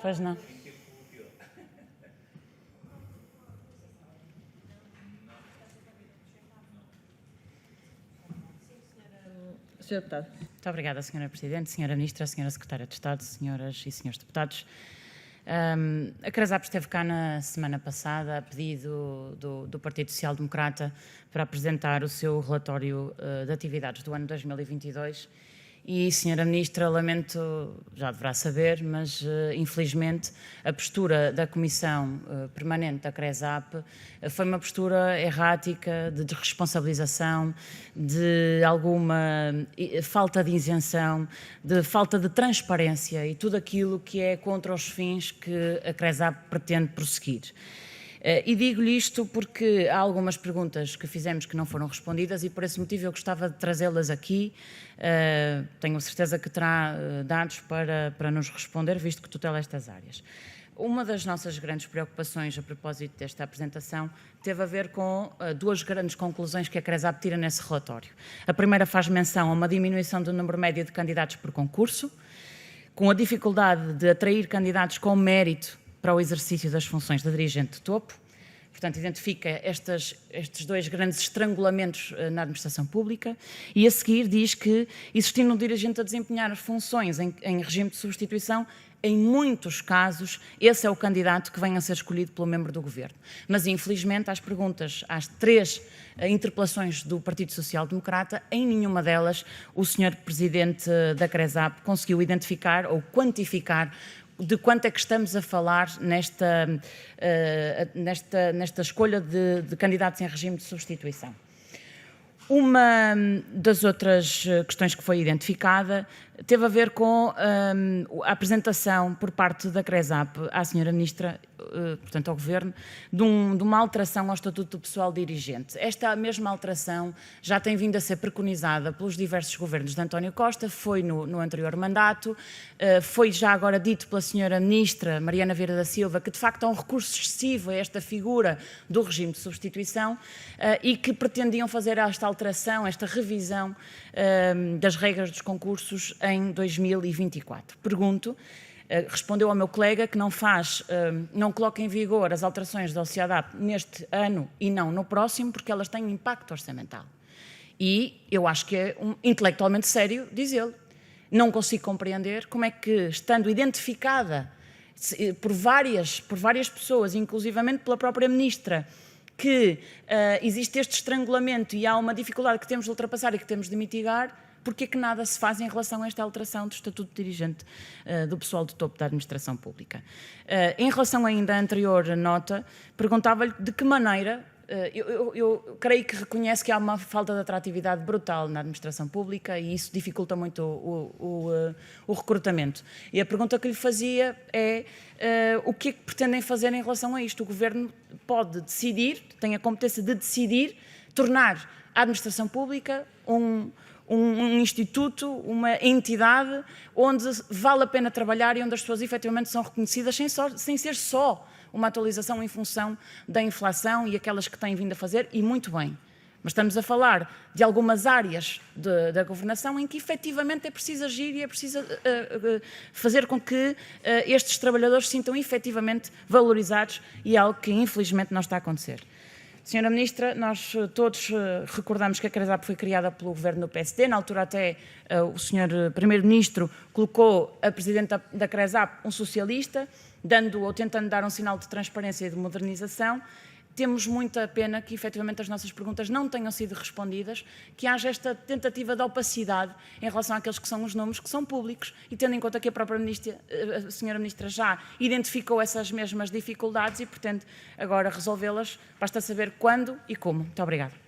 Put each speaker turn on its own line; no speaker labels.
Pois não.
Sr. Deputado.
Muito obrigada, Sra. Presidente, Sra. Ministra, Sra. Secretária de Estado, Senhoras e Senhores Deputados. A CRESAP esteve cá na semana passada a pedido do Partido Social Democrata para apresentar o seu relatório de atividades do ano 2022 e, Sra. Ministra, lamento, já deverá saber, mas infelizmente a postura da Comissão Permanente da CRESAP foi uma postura errática, de desresponsabilização, de alguma falta de isenção, de falta de transparência e tudo aquilo que é contra os fins que a CRESAP pretende prosseguir. E digo-lhe isto porque há algumas perguntas que fizemos que não foram respondidas e por esse motivo eu gostava de trazê-las aqui. Tenho certeza que terá dados para nos responder, visto que tutela estas áreas. Uma das nossas grandes preocupações a propósito desta apresentação teve a ver com duas grandes conclusões que a CRESAP tira nesse relatório. A primeira faz menção a uma diminuição do número médio de candidatos por concurso, com a dificuldade de atrair candidatos com mérito para o exercício das funções de dirigente de topo. Portanto, identifica estes dois grandes estrangulamentos na administração pública e, a seguir, diz que, existindo um dirigente a desempenhar funções em regime de substituição, em muitos casos, esse é o candidato que venha a ser escolhido pelo membro do Governo. Mas, infelizmente, às três interpelações do Partido Social Democrata, em nenhuma delas o Sr. Presidente da CRESAP conseguiu identificar ou quantificar de quanto é que estamos a falar nesta escolha de candidatos em regime de substituição. Uma das outras questões que foi identificada teve a ver com a apresentação por parte da CRESAP à Sra. Ministra, portanto ao Governo, de uma alteração ao Estatuto do Pessoal Dirigente. Esta mesma alteração já tem vindo a ser preconizada pelos diversos governos de António Costa, foi no anterior mandato, foi já agora dito pela Sra. Ministra Mariana Vieira da Silva que de facto há um recurso excessivo a esta figura do regime de substituição e que pretendiam fazer esta alteração, esta revisão das regras dos concursos em 2024. Pergunto, respondeu ao meu colega que não coloca em vigor as alterações da OCEADAP neste ano e não no próximo, porque elas têm impacto orçamental. E eu acho que é intelectualmente sério dizê-lo. Não consigo compreender como é que, estando identificada por várias pessoas, inclusivamente pela própria Ministra, que existe este estrangulamento e há uma dificuldade que temos de ultrapassar e que temos de mitigar, porque é que nada se faz em relação a esta alteração do Estatuto de Dirigente do pessoal do topo da administração pública. Em relação ainda à anterior nota, perguntava-lhe de que maneira, eu creio que reconhece que há uma falta de atratividade brutal na administração pública e isso dificulta muito o recrutamento. E a pergunta que lhe fazia é o que é que pretendem fazer em relação a isto? O Governo pode decidir, tem a competência de decidir, tornar a administração pública um instituto, uma entidade onde vale a pena trabalhar e onde as pessoas efetivamente são reconhecidas sem ser só uma atualização em função da inflação e aquelas que têm vindo a fazer, e muito bem. Mas estamos a falar de algumas áreas da governação em que efetivamente é preciso agir e é preciso fazer com que estes trabalhadores se sintam efetivamente valorizados e é algo que infelizmente não está a acontecer. Senhora Ministra, nós todos recordamos que a CRESAP foi criada pelo Governo do PSD, na altura até o Sr. Primeiro-Ministro colocou a Presidente da CRESAP um socialista, dando ou tentando dar um sinal de transparência e de modernização. Temos muita pena que efetivamente as nossas perguntas não tenham sido respondidas, que haja esta tentativa de opacidade em relação àqueles que são os números que são públicos e tendo em conta que a própria a Senhora Ministra já identificou essas mesmas dificuldades e pretende agora resolvê-las, basta saber quando e como. Muito obrigada.